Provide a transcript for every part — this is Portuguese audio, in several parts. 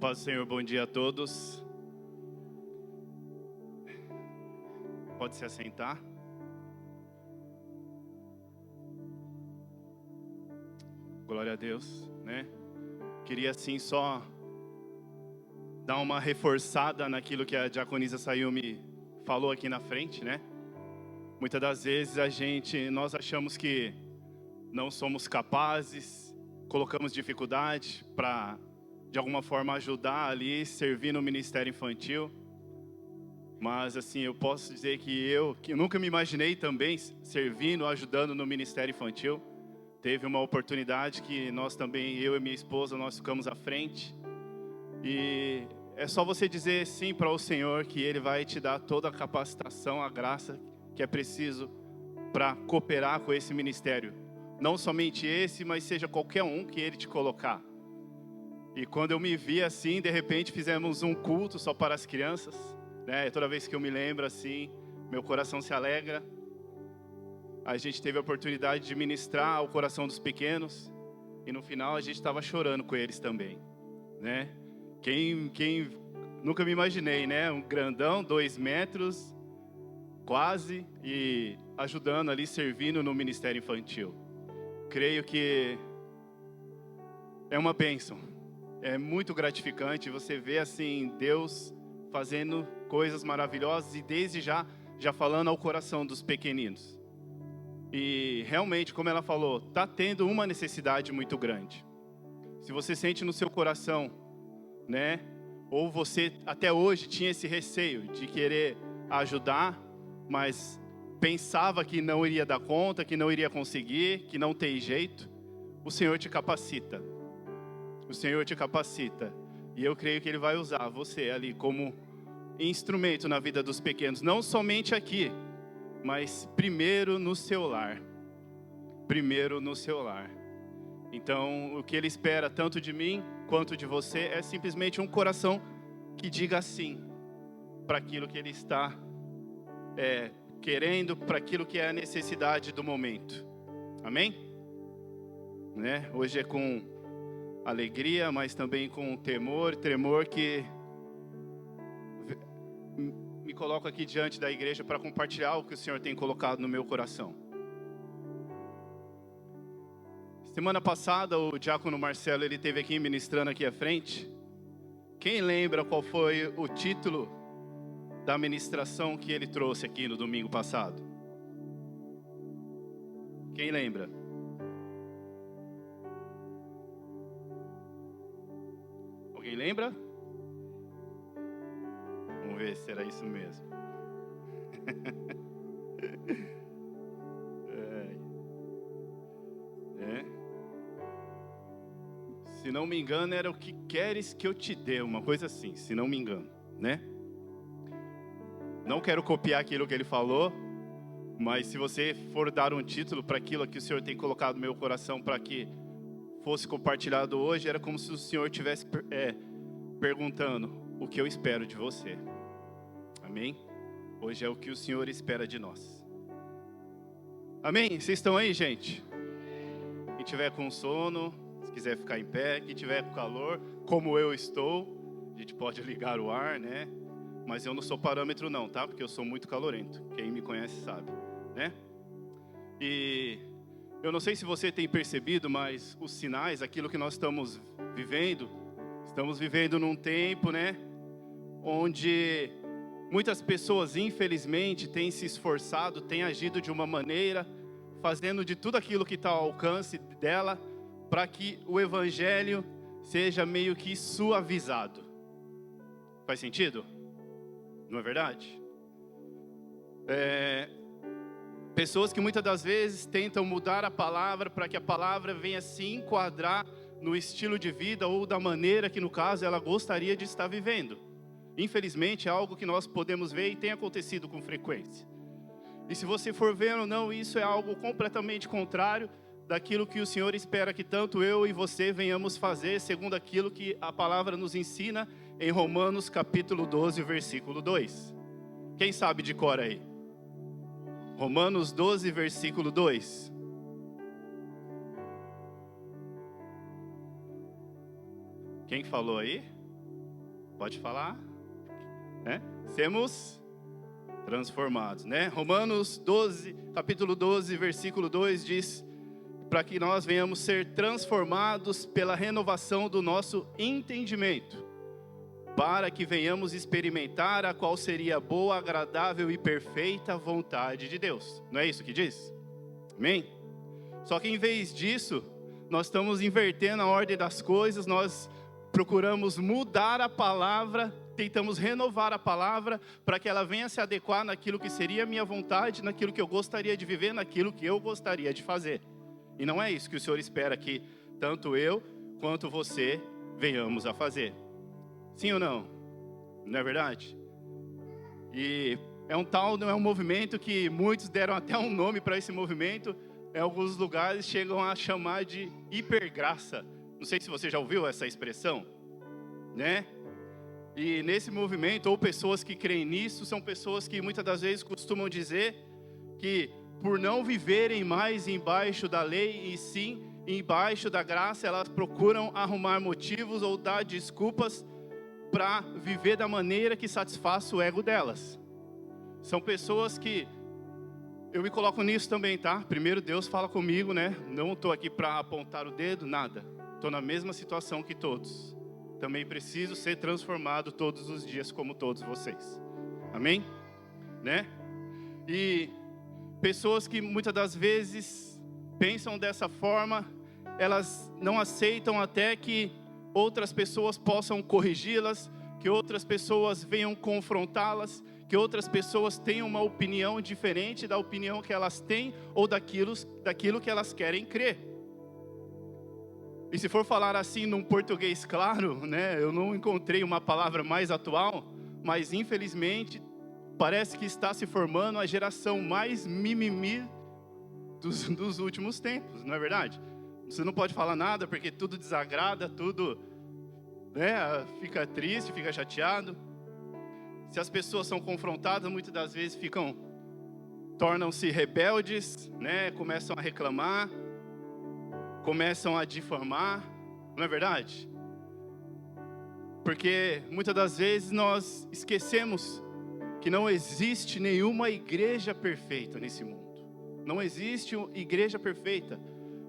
Paz do Senhor, bom dia a todos. Pode se assentar. Glória a Deus, né? Queria assim só dar uma reforçada naquilo que a diaconisa Sayumi falou aqui na frente, né? Muitas das vezes nós achamos que não somos capazes, colocamos dificuldade para de alguma forma ajudar ali, servir no ministério infantil. Mas assim, eu posso dizer que eu nunca me imaginei também servindo, ajudando no ministério infantil. Teve uma oportunidade que nós também, eu e minha esposa, nós ficamos à frente. E é só você dizer sim para o Senhor que Ele vai te dar toda a capacitação, a graça que é preciso para cooperar com esse ministério. Não somente esse, mas seja qualquer um que Ele te colocar. E quando eu me vi assim, de repente fizemos um culto só para as crianças, né? Toda vez que eu me lembro assim, meu coração se alegra. A gente teve a oportunidade de ministrar ao coração dos pequenos e no final a gente estava chorando com eles também, né? Quem nunca me imaginei, né? Um grandão, 2 metros, quase, e ajudando ali, servindo no ministério infantil. Creio que é uma bênção. É muito gratificante você ver assim Deus fazendo coisas maravilhosas e desde já falando ao coração dos pequeninos. E realmente, como ela falou, está tendo uma necessidade muito grande. Se você sente no seu coração, né? Ou você até hoje tinha esse receio de querer ajudar, mas pensava que não iria dar conta, que não iria conseguir, que não tem jeito, o Senhor te capacita. O Senhor te capacita. E eu creio que Ele vai usar você ali como instrumento na vida dos pequenos. Não somente aqui, mas primeiro no seu lar. Primeiro no seu lar. Então, o que Ele espera tanto de mim quanto de você é simplesmente um coração que diga sim para aquilo que Ele está querendo, para aquilo que é a necessidade do momento. Amém? Né? Hoje é com alegria, mas também com tremor que me coloco aqui diante da igreja para compartilhar o que o Senhor tem colocado no meu coração. Semana passada o diácono Marcelo, ele esteve aqui ministrando aqui à frente. Quem lembra qual foi o título da ministração que ele trouxe aqui no domingo passado? Quem lembra? Alguém lembra? Vamos ver se era isso mesmo. Se não me engano, era o que queres que eu te dê, uma coisa assim, se não me engano, né? Não quero copiar aquilo que ele falou, mas se você for dar um título para aquilo que o Senhor tem colocado no meu coração para que fosse compartilhado hoje, era como se o Senhor estivesse perguntando o que eu espero de você. Amém? Hoje é o que o Senhor espera de nós. Amém? Vocês estão aí, gente? Quem tiver com sono, se quiser ficar em pé, quem tiver com calor, como eu estou, a gente pode ligar o ar, né? Mas eu não sou parâmetro não, tá? Porque eu sou muito calorento. Quem me conhece sabe, né? E eu não sei se você tem percebido, mas os sinais, aquilo que nós estamos vivendo num tempo, né? Onde muitas pessoas, infelizmente, têm se esforçado, têm agido de uma maneira, fazendo de tudo aquilo que está ao alcance dela, para que o evangelho seja meio que suavizado. Faz sentido? Não é verdade? Pessoas que muitas das vezes tentam mudar a palavra para que a palavra venha se enquadrar no estilo de vida ou da maneira que, no caso, ela gostaria de estar vivendo. Infelizmente, é algo que nós podemos ver e tem acontecido com frequência. E se você for ver ou não, isso é algo completamente contrário daquilo que o Senhor espera que tanto eu e você venhamos fazer, segundo aquilo que a palavra nos ensina em Romanos capítulo 12, versículo 2. Quem sabe de cor aí? Romanos 12, versículo 2. Quem falou aí? Pode falar, né? Sermos transformados, né? Romanos 12, capítulo 12, versículo 2 diz: para que nós venhamos ser transformados pela renovação do nosso entendimento, para que venhamos experimentar a qual seria a boa, agradável e perfeita vontade de Deus. Não é isso que diz? Amém? Só que em vez disso, nós estamos invertendo a ordem das coisas, nós procuramos mudar a palavra, tentamos renovar a palavra para que ela venha se adequar naquilo que seria a minha vontade, naquilo que eu gostaria de viver, naquilo que eu gostaria de fazer. E não é isso que o Senhor espera que tanto eu quanto você venhamos a fazer. Sim ou não? Não é verdade? E é um movimento que muitos deram até um nome para esse movimento. Em alguns lugares chegam a chamar de hipergraça. Não sei se você já ouviu essa expressão, né? E nesse movimento, ou pessoas que creem nisso, são pessoas que muitas das vezes costumam dizer que por não viverem mais embaixo da lei e sim embaixo da graça, elas procuram arrumar motivos ou dar desculpas para viver da maneira que satisfaça o ego delas. São pessoas que, eu me coloco nisso também, tá? Primeiro Deus fala comigo, né? Não estou aqui para apontar o dedo, nada. Estou na mesma situação que todos. Também preciso ser transformado todos os dias como todos vocês. Amém? Né? E pessoas que muitas das vezes pensam dessa forma, elas não aceitam até que outras pessoas possam corrigi-las, que outras pessoas venham confrontá-las, que outras pessoas tenham uma opinião diferente da opinião que elas têm ou daquilo que elas querem crer. E se for falar assim num português claro, né, eu não encontrei uma palavra mais atual, mas infelizmente parece que está se formando a geração mais mimimi dos últimos tempos, não é verdade? Você não pode falar nada porque tudo desagrada, tudo, né, fica triste, fica chateado. Se as pessoas são confrontadas, muitas das vezes tornam-se rebeldes, né, começam a reclamar, começam a difamar, não é verdade? Porque muitas das vezes nós esquecemos que não existe nenhuma igreja perfeita nesse mundo. Não existe igreja perfeita.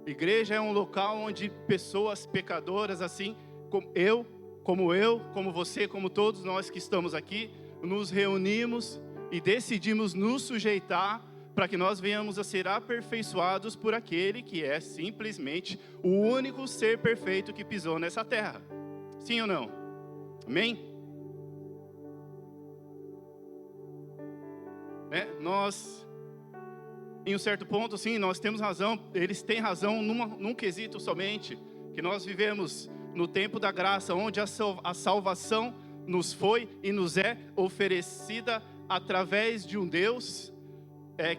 Igreja é um local onde pessoas pecadoras, assim como você, como todos nós que estamos aqui, nos reunimos e decidimos nos sujeitar para que nós venhamos a ser aperfeiçoados por aquele que é simplesmente o único ser perfeito que pisou nessa terra. Sim ou não? Amém? Nós, em um certo ponto, sim, nós temos razão, eles têm razão num quesito somente, que nós vivemos no tempo da graça, onde a salvação nos foi e nos é oferecida através de um Deus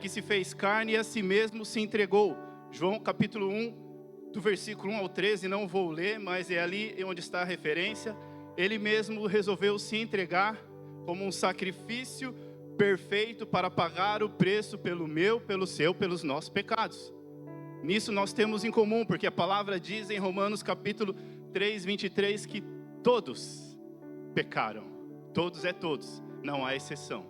que se fez carne e a si mesmo se entregou. João capítulo 1, do versículo 1 ao 13, não vou ler, mas é ali onde está a referência. Ele mesmo resolveu se entregar como um sacrifício perfeito para pagar o preço pelo meu, pelo seu, pelos nossos pecados. Nisso nós temos em comum, porque a palavra diz em Romanos capítulo 3, 23, que todos pecaram. Todos é todos, não há exceção.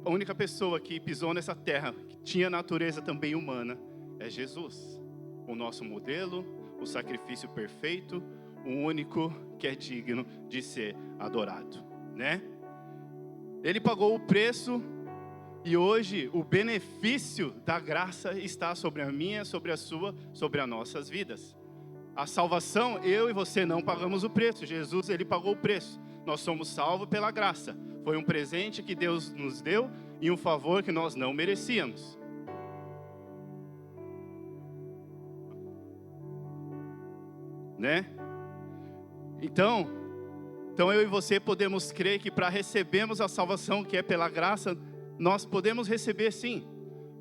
A única pessoa que pisou nessa terra, que tinha natureza também humana, é Jesus. O nosso modelo, o sacrifício perfeito, o único que é digno de ser adorado, né? Ele pagou o preço e hoje o benefício da graça está sobre a minha, sobre a sua, sobre as nossas vidas. A salvação, eu e você não pagamos o preço. Jesus, ele pagou o preço. Nós somos salvos pela graça. Foi um presente que Deus nos deu e um favor que nós não merecíamos. Né? Então eu e você podemos crer que para recebermos a salvação que é pela graça, nós podemos receber sim,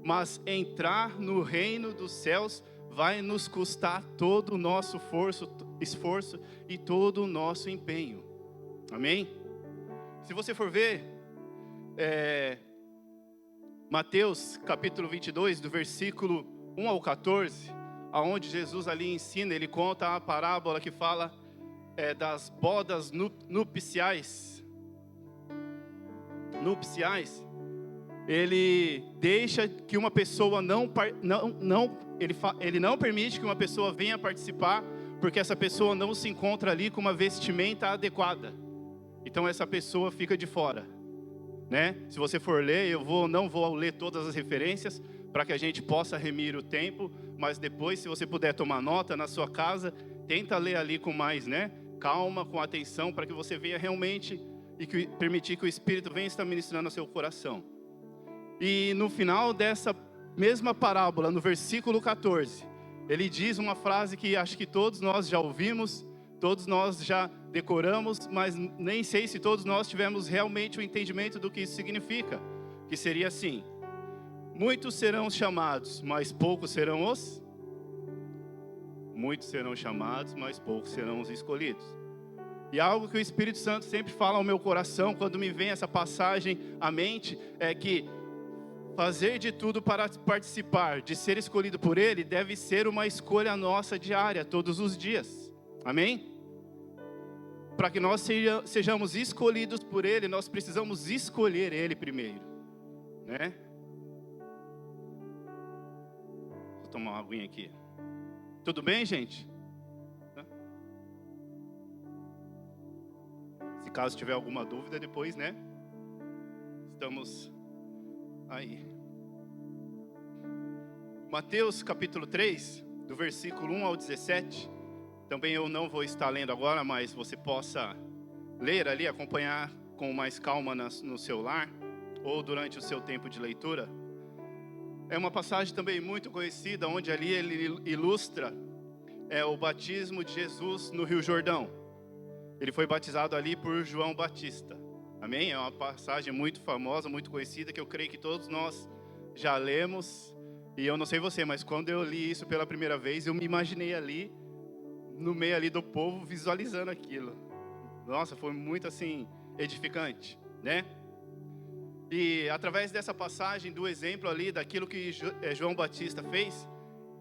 mas entrar no reino dos céus vai nos custar todo o nosso esforço e todo o nosso empenho. Amém? Se você for ver Mateus capítulo 22, do versículo 1 ao 14, aonde Jesus ali ensina, ele conta a parábola que fala das bodas nupciais, ele deixa que uma pessoa ele não permite que uma pessoa venha participar, porque essa pessoa não se encontra ali com uma vestimenta adequada. Então essa pessoa fica de fora, né? Se você for ler, não vou ler todas as referências para que a gente possa remir o tempo, mas depois, se você puder tomar nota na sua casa, tenta ler ali com mais, né, calma, com atenção, para que você venha realmente permitir que o Espírito venha estar ministrando ao seu coração. E no final dessa mesma parábola, no versículo 14, ele diz uma frase que acho que todos nós já ouvimos, todos nós já decoramos, mas nem sei se todos nós tivemos realmente o entendimento do que isso significa. Que seria assim: muitos serão chamados, mas poucos serão os... Muitos serão chamados, mas poucos serão os escolhidos. E algo que o Espírito Santo sempre fala ao meu coração, quando me vem essa passagem à mente, é que fazer de tudo para participar, de ser escolhido por Ele, deve ser uma escolha nossa diária, todos os dias. Amém? Para que nós sejamos escolhidos por Ele, nós precisamos escolher Ele primeiro, né? Vou tomar uma aguinha aqui. Tudo bem, gente? Se caso tiver alguma dúvida depois, né? Estamos aí. Mateus capítulo 3, do versículo 1 ao 17. Também eu não vou estar lendo agora, mas você possa ler ali, acompanhar com mais calma no seu lar, ou durante o seu tempo de leitura. É uma passagem também muito conhecida, onde ali ele ilustra o batismo de Jesus no Rio Jordão. Ele foi batizado ali por João Batista. Amém? É uma passagem muito famosa, muito conhecida, que eu creio que todos nós já lemos. E eu não sei você, mas quando eu li isso pela primeira vez, eu me imaginei ali, no meio ali do povo, visualizando aquilo. Nossa, foi muito assim, edificante, né? E através dessa passagem, do exemplo ali, daquilo que João Batista fez,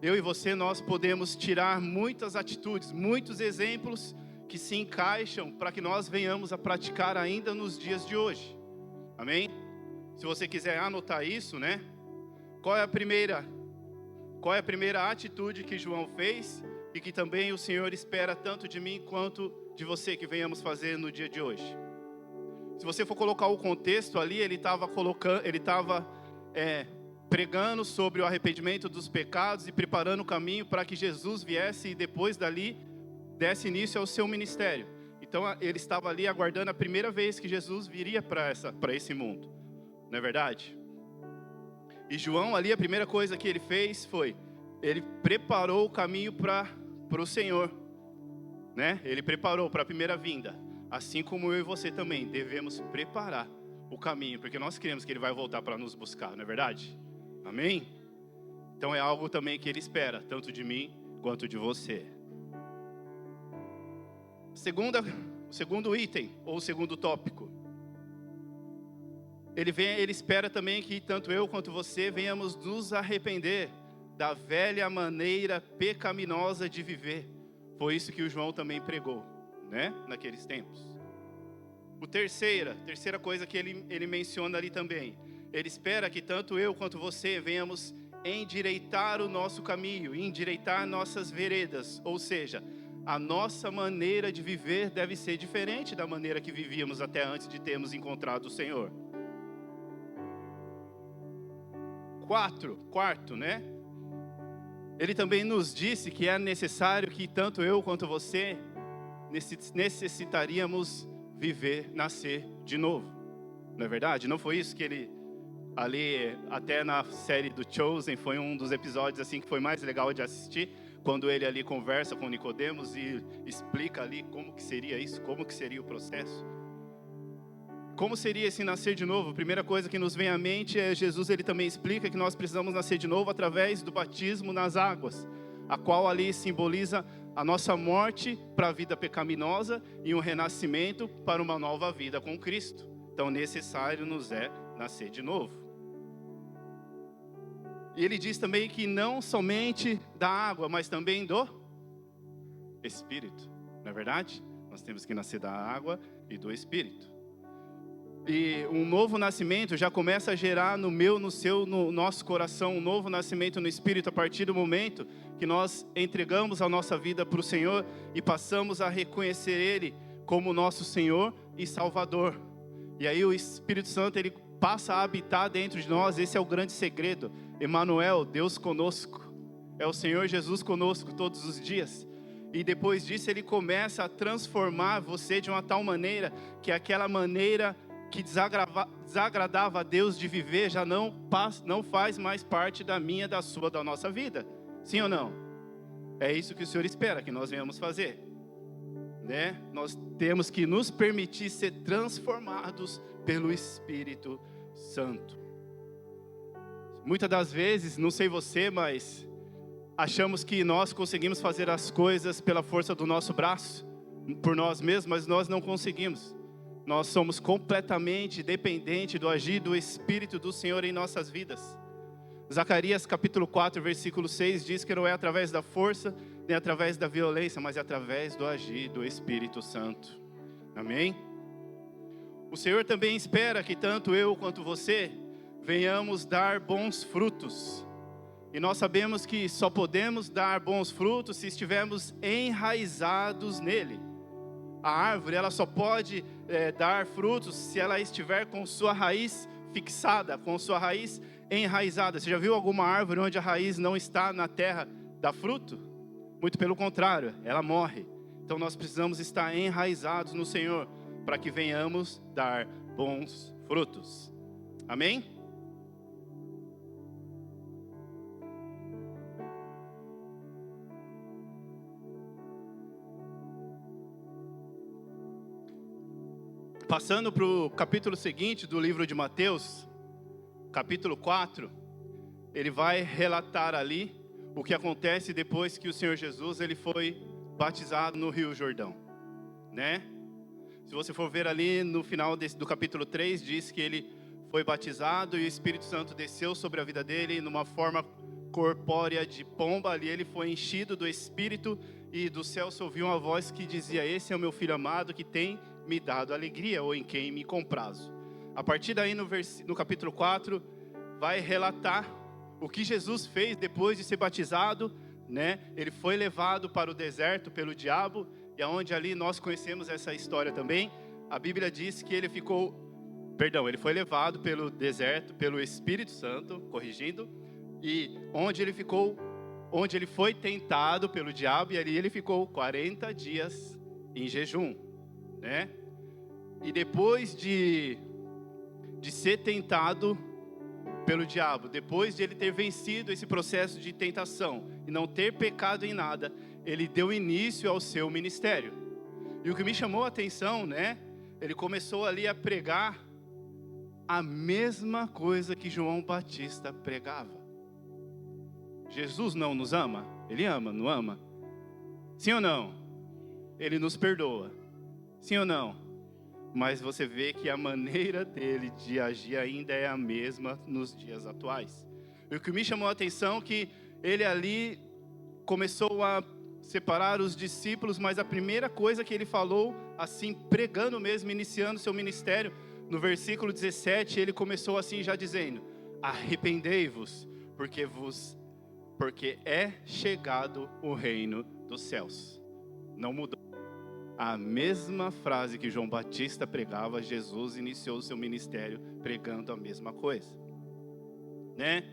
eu e você, nós podemos tirar muitas atitudes, muitos exemplos que se encaixam para que nós venhamos a praticar ainda nos dias de hoje. Amém? Se você quiser anotar isso, né? Qual é a primeira atitude que João fez e que também o Senhor espera tanto de mim quanto de você que venhamos fazer no dia de hoje? Se você for colocar o contexto ali, ele estava pregando sobre o arrependimento dos pecados e preparando o caminho para que Jesus viesse e depois dali desse início ao seu ministério. Então ele estava ali aguardando a primeira vez que Jesus viria para esse mundo, não é verdade? E João ali, a primeira coisa que ele fez foi, ele preparou o caminho para o Senhor, né? Ele preparou para a primeira vinda. Assim como eu e você também devemos preparar o caminho, porque nós queremos que Ele vai voltar para nos buscar, não é verdade? Amém? Então é algo também que Ele espera, tanto de mim quanto de você. O segundo item, ou o segundo tópico. Ele espera também que tanto eu quanto você venhamos nos arrepender da velha maneira pecaminosa de viver. Foi isso que o João também pregou, né? Naqueles tempos. Terceira coisa que ele menciona ali também. Ele espera que tanto eu quanto você venhamos endireitar o nosso caminho, endireitar nossas veredas. Ou seja, a nossa maneira de viver deve ser diferente da maneira que vivíamos até antes de termos encontrado o Senhor. Quarto, né? Ele também nos disse que é necessário que tanto eu quanto você necessitaríamos nascer de novo. Não é verdade? Não foi isso que ele, ali, até na série do Chosen, foi um dos episódios assim que foi mais legal de assistir, quando ele ali conversa com Nicodemos e explica ali como que seria isso, como que seria o processo. Como seria esse nascer de novo? A primeira coisa que nos vem à mente é Jesus, ele também explica que nós precisamos nascer de novo através do batismo nas águas, a qual ali simboliza a nossa morte para a vida pecaminosa e um renascimento para uma nova vida com Cristo. Então necessário nos é nascer de novo. E ele diz também que não somente da água, mas também do Espírito, não é verdade? Nós temos que nascer da água e do Espírito. E um novo nascimento já começa a gerar no meu, no seu, no nosso coração, um novo nascimento no Espírito a partir do momento que nós entregamos a nossa vida para o Senhor e passamos a reconhecer Ele como nosso Senhor e Salvador. E aí o Espírito Santo, Ele passa a habitar dentro de nós. Esse é o grande segredo. Emmanuel, Deus conosco. É o Senhor Jesus conosco todos os dias. E depois disso Ele começa a transformar você de uma tal maneira que aquela maneira que desagradava a Deus de viver já não faz mais parte da minha, da sua, da nossa vida. Sim ou não? É isso que o Senhor espera que nós venhamos fazer, né? Nós temos que nos permitir ser transformados pelo Espírito Santo. Muitas das vezes, não sei você, mas achamos que nós conseguimos fazer as coisas pela força do nosso braço, por nós mesmos, mas nós não conseguimos. Nós somos completamente dependentes do agir do Espírito do Senhor em nossas vidas. Zacarias capítulo 4, versículo 6 diz que não é através da força, nem através da violência, mas é através do agir do Espírito Santo. Amém? O Senhor também espera que tanto eu quanto você venhamos dar bons frutos. E nós sabemos que só podemos dar bons frutos se estivermos enraizados nele. A árvore, ela só pode dar frutos se ela estiver com sua raiz fixada, com sua raiz enraizada. Você já viu alguma árvore onde a raiz não está na terra, dá fruto? Muito pelo contrário, ela morre. Então nós precisamos estar enraizados no Senhor, para que venhamos dar bons frutos. Amém? Passando para o capítulo seguinte do livro de Mateus, capítulo 4, ele vai relatar ali o que acontece depois que o Senhor Jesus ele foi batizado no Rio Jordão, né? Se você for ver ali no final do capítulo 3, diz que ele foi batizado e o Espírito Santo desceu sobre a vida dele numa forma corpórea de pomba. Ali ele foi enchido do Espírito e do céu se ouviu uma voz que dizia: esse é o meu filho amado que tem me dado alegria, ou em quem me comprazo. A partir daí no capítulo 4 vai relatar o que Jesus fez depois de ser batizado, né? Ele foi levado para o deserto pelo diabo, e aonde ali nós conhecemos essa história também. A Bíblia diz que ele foi levado pelo deserto pelo Espírito Santo, corrigindo, e onde ele foi tentado pelo diabo, e ali ele ficou 40 dias em jejum, né? E depois de ser tentado pelo diabo, depois de ele ter vencido esse processo de tentação e não ter pecado em nada, ele deu início ao seu ministério. E o que me chamou a atenção, né? Ele começou ali a pregar a mesma coisa que João Batista pregava. Jesus não nos ama? Ele ama, não ama? Sim ou não? Ele nos perdoa. Sim ou não? Mas você vê que a maneira dele de agir ainda é a mesma nos dias atuais. E o que me chamou a atenção é que ele ali começou a separar os discípulos, mas a primeira coisa que ele falou, assim, pregando mesmo, iniciando seu ministério, no versículo 17, ele começou assim já dizendo: arrependei-vos, porque é chegado o reino dos céus. Não mudou. A mesma frase que João Batista pregava, Jesus iniciou o seu ministério pregando a mesma coisa, né?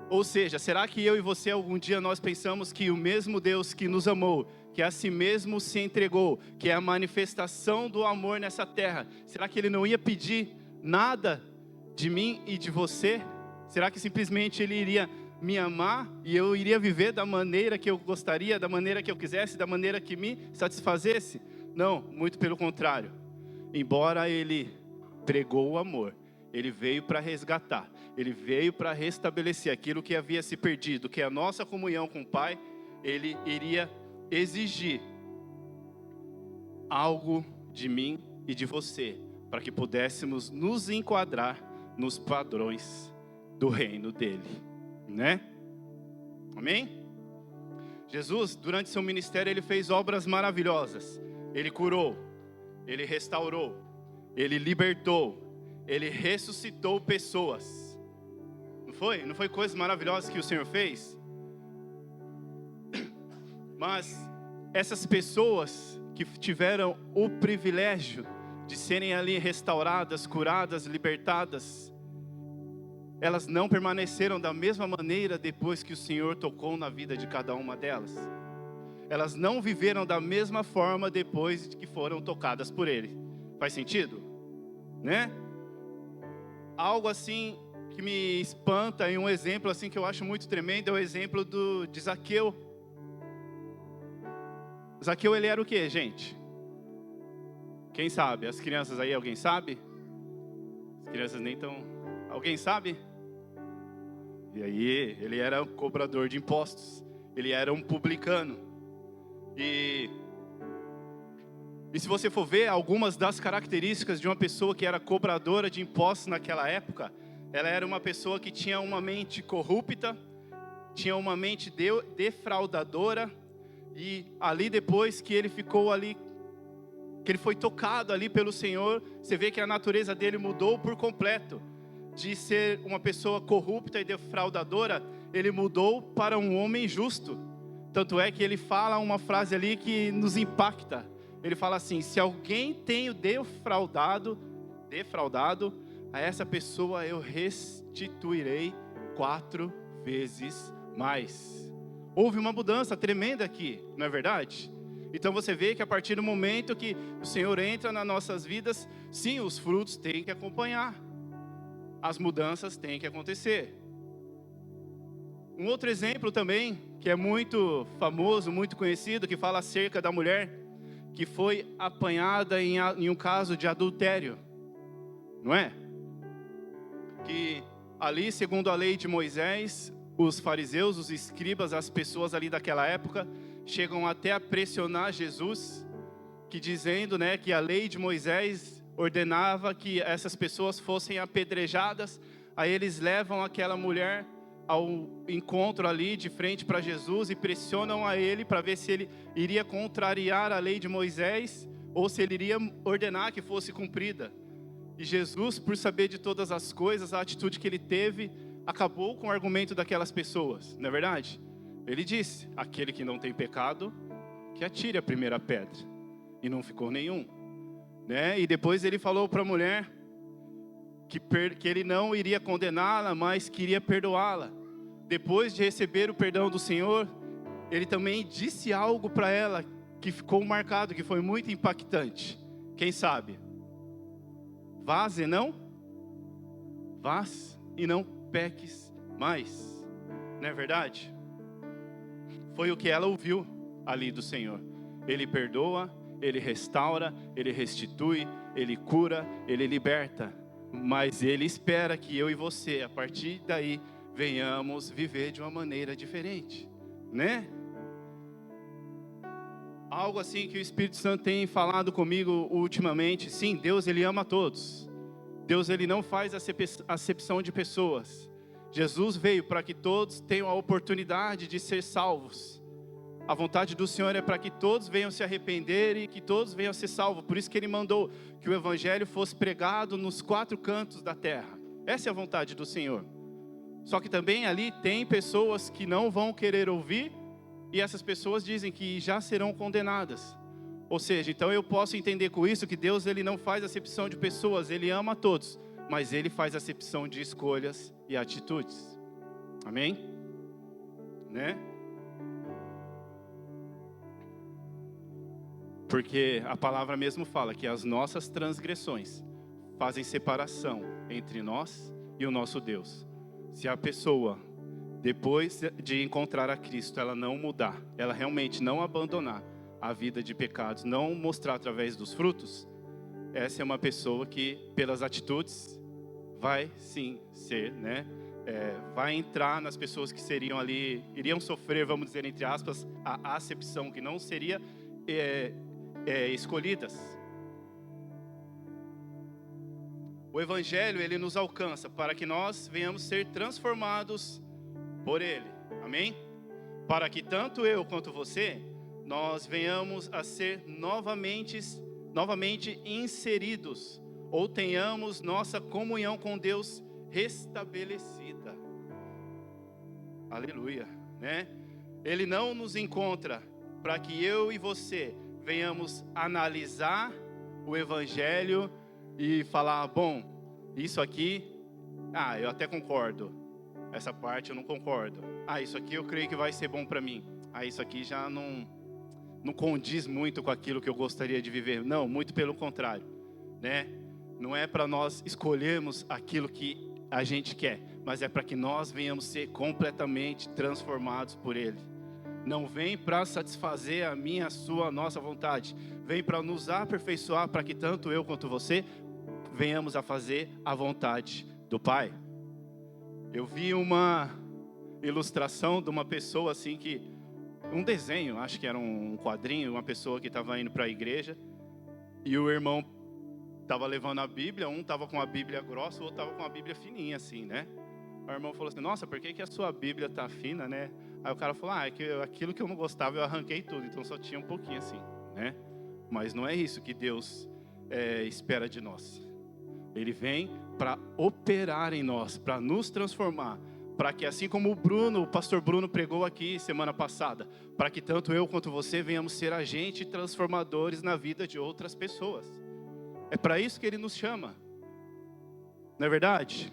Ou seja, será que eu e você algum dia nós pensamos que o mesmo Deus que nos amou, que a si mesmo se entregou, que é a manifestação do amor nessa terra, será que ele não ia pedir nada de mim e de você? Será que simplesmente ele iria me amar e eu iria viver da maneira que eu gostaria, da maneira que eu quisesse, da maneira que me satisfazesse? Não, muito pelo contrário. Embora ele pregou o amor, ele veio para resgatar, ele veio para restabelecer aquilo que havia se perdido, que é a nossa comunhão com o Pai. Ele iria exigir algo de mim e de você, para que pudéssemos nos enquadrar nos padrões do reino dele, né? Amém? Jesus, durante seu ministério, ele fez obras maravilhosas. Ele curou, Ele restaurou, Ele libertou, Ele ressuscitou pessoas. Não foi? Não foi coisas maravilhosas que o Senhor fez? Mas essas pessoas que tiveram o privilégio de serem ali restauradas, curadas, libertadas, elas não permaneceram da mesma maneira depois que o Senhor tocou na vida de cada uma delas. Elas não viveram da mesma forma depois de que foram tocadas por Ele. Faz sentido? Né? Algo assim que me espanta, e um exemplo assim que eu acho muito tremendo, é o exemplo de Zaqueu. Zaqueu, ele era o quê, gente? Quem sabe? As crianças aí, alguém sabe? As crianças nem estão... Alguém sabe? E aí, ele era um cobrador de impostos. Ele era um publicano. E se você for ver algumas das características de uma pessoa que era cobradora de impostos naquela época, ela era uma pessoa que tinha uma mente corrupta, tinha uma mente defraudadora, e ali depois que ele ficou ali, que ele foi tocado ali pelo Senhor, você vê que a natureza dele mudou por completo. De ser uma pessoa corrupta e defraudadora, ele mudou para um homem justo. Tanto é que ele fala uma frase ali que nos impacta. Ele fala assim: se alguém tem defraudado, a essa pessoa eu restituirei 4 vezes mais. Houve uma mudança tremenda aqui, não é verdade? Então você vê que a partir do momento que o Senhor entra nas nossas vidas, sim, os frutos têm que acompanhar. As mudanças têm que acontecer. Um outro exemplo também, que é muito famoso, muito conhecido, que fala acerca da mulher que foi apanhada em um caso de adultério, não é? Que ali, segundo a lei de Moisés, os fariseus, os escribas, as pessoas ali daquela época, chegam até a pressionar Jesus, que dizendo, né, que a lei de Moisés ordenava que essas pessoas fossem apedrejadas. Aí eles levam aquela mulher ao encontro ali de frente para Jesus e pressionam a ele para ver se ele iria contrariar a lei de Moisés ou se ele iria ordenar que fosse cumprida. E Jesus, por saber de todas as coisas, a atitude que ele teve acabou com o argumento daquelas pessoas, não é verdade? Ele disse: aquele que não tem pecado, que atire a primeira pedra. E não ficou nenhum, né? E depois ele falou para a mulher que ele não iria condená-la, mas queria perdoá-la. Depois de receber o perdão do Senhor, ele também disse algo para ela que ficou marcado, que foi muito impactante. Quem sabe? Vás e não peques mais. Não é verdade? Foi o que ela ouviu ali do Senhor. Ele perdoa, Ele restaura, Ele restitui, Ele cura, Ele liberta. Mas Ele espera que eu e você, a partir daí, venhamos viver de uma maneira diferente, né? Algo assim que o Espírito Santo tem falado comigo ultimamente. Sim, Deus, Ele ama todos. Deus, Ele não faz acepção de pessoas. Jesus veio para que todos tenham a oportunidade de ser salvos. A vontade do Senhor é para que todos venham se arrepender e que todos venham ser salvos. Por isso que Ele mandou que o Evangelho fosse pregado nos 4 cantos da terra. Essa é a vontade do Senhor. Só que também ali tem pessoas que não vão querer ouvir, e essas pessoas dizem que já serão condenadas. Ou seja, então eu posso entender com isso que Deus, Ele não faz acepção de pessoas, Ele ama a todos, mas Ele faz acepção de escolhas e atitudes. Amém? Né? Porque a palavra mesmo fala que as nossas transgressões fazem separação entre nós e o nosso Deus. Se a pessoa, depois de encontrar a Cristo, ela não mudar, ela realmente não abandonar a vida de pecados, não mostrar através dos frutos, essa é uma pessoa que, pelas atitudes, vai sim ser, né? Vai entrar nas pessoas que seriam ali, iriam sofrer, vamos dizer, entre aspas, a acepção, que não seria escolhidas. O Evangelho, ele nos alcança para que nós venhamos ser transformados por Ele. Amém? Para que tanto eu quanto você nós venhamos a ser novamente inseridos, ou tenhamos nossa comunhão com Deus restabelecida. Aleluia, né? Ele não nos encontra para que eu e você venhamos analisar o Evangelho e falar, bom, isso aqui, eu até concordo, essa parte eu não concordo. Isso aqui eu creio que vai ser bom para mim. Isso aqui já não condiz muito com aquilo que eu gostaria de viver. Não, muito pelo contrário, né? Não é para nós escolhermos aquilo que a gente quer, mas é para que nós venhamos ser completamente transformados por Ele. Não vem para satisfazer a minha, a sua, a nossa vontade. Vem para nos aperfeiçoar, para que tanto eu quanto você venhamos a fazer a vontade do Pai. Eu vi uma ilustração de uma pessoa assim que, um desenho, acho que era um quadrinho, uma pessoa que estava indo para a igreja e o irmão estava levando a Bíblia, um estava com a Bíblia grossa, o outro estava com a Bíblia fininha assim, né? O irmão falou assim, nossa, por que a sua Bíblia tá fina, né? Aí o cara falou, é que aquilo que eu não gostava eu arranquei tudo, então só tinha um pouquinho assim, né? Mas não é isso que Deus espera de nós. Ele vem para operar em nós, para nos transformar, para que assim como o pastor Bruno pregou aqui semana passada, para que tanto eu quanto você venhamos ser agentes transformadores na vida de outras pessoas. É para isso que Ele nos chama, não é verdade?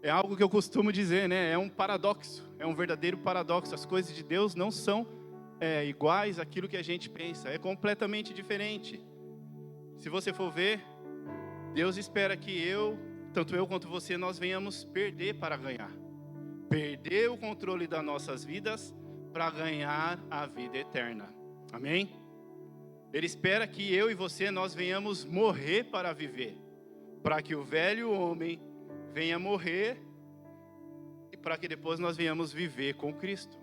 É algo que eu costumo dizer, né? É um paradoxo, é um verdadeiro paradoxo. As coisas de Deus não são iguais àquilo que a gente pensa, é completamente diferente. Se você for ver, Deus espera que tanto eu quanto você, nós venhamos perder para ganhar. Perder o controle das nossas vidas para ganhar a vida eterna. Amém? Ele espera que eu e você, nós venhamos morrer para viver. Para que o velho homem venha morrer e para que depois nós venhamos viver com Cristo.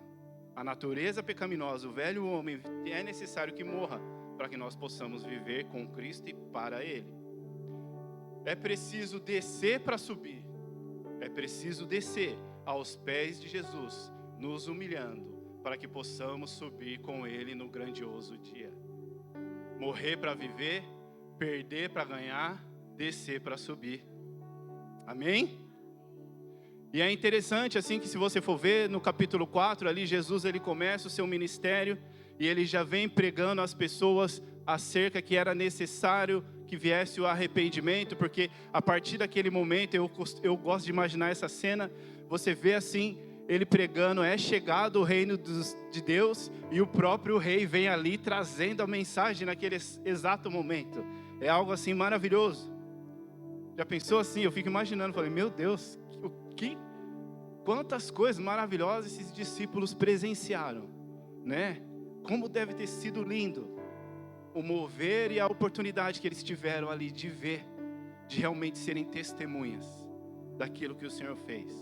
A natureza pecaminosa, o velho homem, é necessário que morra para que nós possamos viver com Cristo e para Ele. É preciso descer para subir. É preciso descer aos pés de Jesus, nos humilhando, para que possamos subir com Ele no grandioso dia. Morrer para viver, perder para ganhar, descer para subir. Amém? E é interessante assim que se você for ver no capítulo 4, ali Jesus ele começa o seu ministério e ele já vem pregando às pessoas acerca que era necessário que viesse o arrependimento, porque a partir daquele momento, eu gosto de imaginar essa cena, você vê assim, ele pregando, é chegado o reino de Deus, e o próprio rei vem ali trazendo a mensagem naquele exato momento. É algo assim maravilhoso. Já pensou assim? Eu fico imaginando, falei, meu Deus, quantas coisas maravilhosas esses discípulos presenciaram, né? Como deve ter sido lindo o mover e a oportunidade que eles tiveram ali de ver, de realmente serem testemunhas daquilo que o Senhor fez.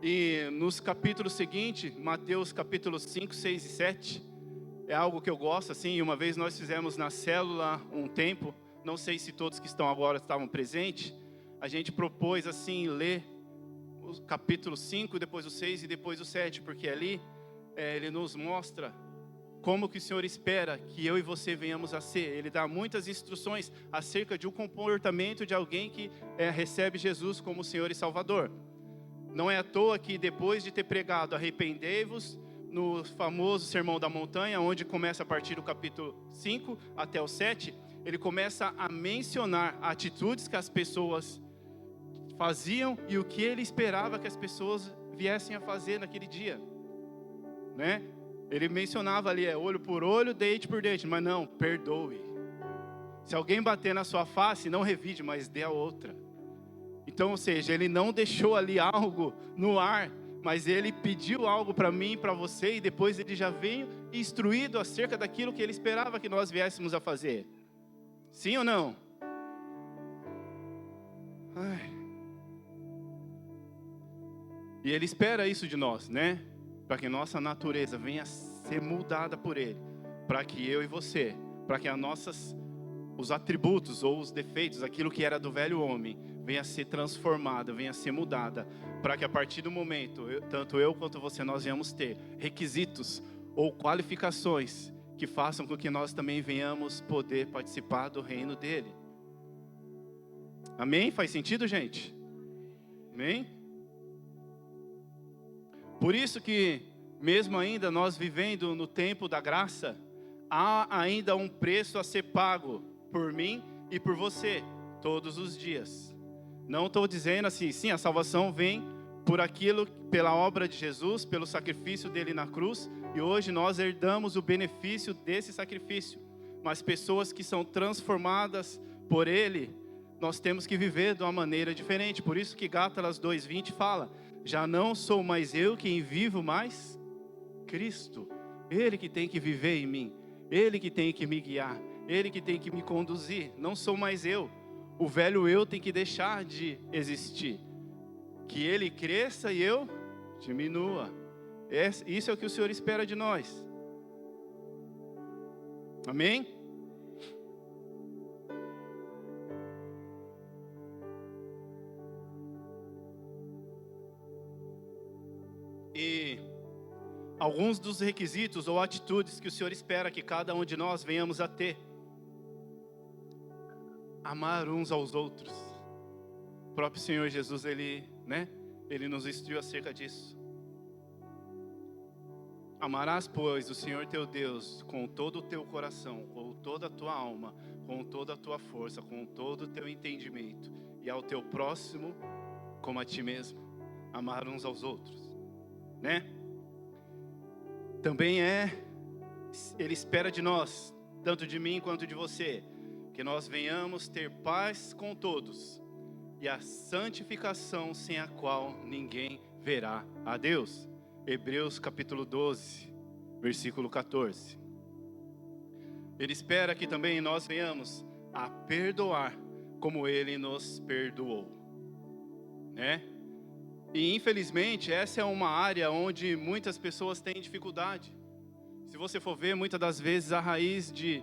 E nos capítulos seguintes, Mateus capítulos 5, 6 e 7, é algo que eu gosto, assim, uma vez nós fizemos na célula um tempo, não sei se todos que estão agora estavam presentes, a gente propôs assim, ler o capítulo 5, depois o 6 e depois o 7, porque ali ele nos mostra como que o Senhor espera que eu e você venhamos a ser. Ele dá muitas instruções acerca de um comportamento de alguém que recebe Jesus como Senhor e Salvador. Não é à toa que depois de ter pregado arrependei-vos, no famoso Sermão da Montanha, onde começa a partir do capítulo 5 até o 7, ele começa a mencionar atitudes que as pessoas faziam e o que ele esperava que as pessoas viessem a fazer naquele dia, né? Ele mencionava ali, olho por olho, dente por dente, mas não, perdoe. Se alguém bater na sua face, não revide, mas dê a outra. Então, ou seja, ele não deixou ali algo no ar, mas ele pediu algo para mim, para você, e depois ele já veio instruído acerca daquilo que ele esperava que nós viéssemos a fazer. Sim ou não? E ele espera isso de nós, né? Para que nossa natureza venha a ser moldada por Ele, para que eu e você, para que os atributos ou os defeitos, aquilo que era do velho homem, venha a ser transformada, venha a ser mudada, para que a partir do momento, tanto eu quanto você, nós venhamos ter requisitos ou qualificações que façam com que nós também venhamos poder participar do reino dele. Amém? Faz sentido, gente? Amém? Por isso que, mesmo ainda nós vivendo no tempo da graça, há ainda um preço a ser pago por mim e por você, todos os dias. Não estou dizendo assim, sim, a salvação vem por aquilo, pela obra de Jesus, pelo sacrifício dele na cruz, e hoje nós herdamos o benefício desse sacrifício. Mas pessoas que são transformadas por ele, nós temos que viver de uma maneira diferente. Por isso que Gálatas 2:20 fala: já não sou mais eu quem vivo, mas Cristo. Ele que tem que viver em mim, Ele que tem que me guiar, Ele que tem que me conduzir. Não sou mais eu. O velho eu tem que deixar de existir. Que ele cresça e eu diminua. Isso é o que o Senhor espera de nós. Amém? E alguns dos requisitos ou atitudes que o Senhor espera que cada um de nós venhamos a ter: amar uns aos outros. O próprio Senhor Jesus, Ele nos instruiu acerca disso. Amarás, pois, o Senhor teu Deus com todo o teu coração, com toda a tua alma, com toda a tua força, com todo o teu entendimento, e ao teu próximo como a ti mesmo. Amar uns aos outros, né? Também Ele espera de nós, tanto de mim quanto de você, que nós venhamos ter paz com todos, e a santificação sem a qual ninguém verá a Deus. Hebreus capítulo 12, versículo 14. Ele espera que também nós venhamos a perdoar como Ele nos perdoou, né? E infelizmente essa é uma área onde muitas pessoas têm dificuldade. Se você for ver, muitas das vezes a raiz de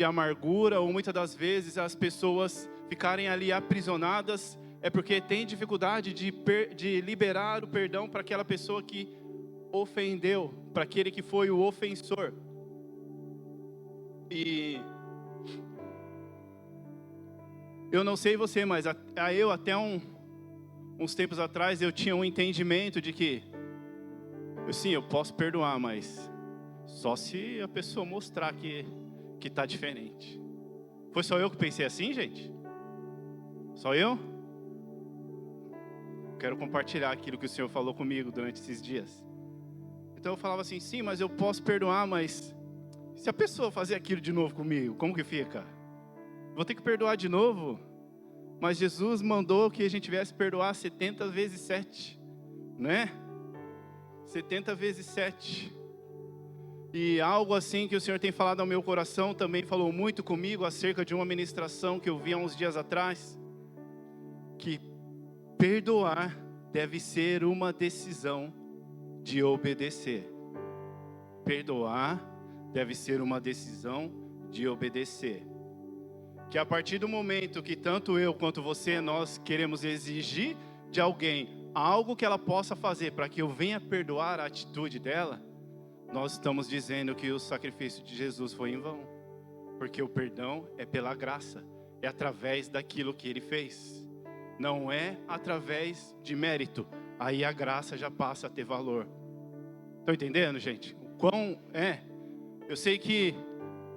amargura, ou muitas das vezes as pessoas ficarem ali aprisionadas, é porque tem dificuldade de liberar o perdão para aquela pessoa que ofendeu, para aquele que foi o ofensor. E eu não sei você, mas eu até uns tempos atrás eu tinha um entendimento de que sim, eu posso perdoar, mas só se a pessoa mostrar que está diferente. Foi só eu que pensei assim, gente? Só eu? Quero compartilhar aquilo que o Senhor falou comigo durante esses dias. Então eu falava assim, sim, mas eu posso perdoar, mas se a pessoa fazer aquilo de novo comigo, como que fica? Vou ter que perdoar de novo? Mas Jesus mandou que a gente viesse perdoar 70 vezes 7, né? 70 vezes 7. E algo assim que o Senhor tem falado ao meu coração, também falou muito comigo acerca de uma ministração que eu vi há uns dias atrás, que perdoar deve ser uma decisão de obedecer. Perdoar deve ser uma decisão de obedecer. Que a partir do momento que tanto eu quanto você, nós queremos exigir de alguém algo que ela possa fazer para que eu venha perdoar a atitude dela, nós estamos dizendo que o sacrifício de Jesus foi em vão. Porque o perdão é pela graça, é através daquilo que Ele fez. Não é através de mérito. Aí a graça já passa a ter valor. Estão entendendo, gente? Eu sei que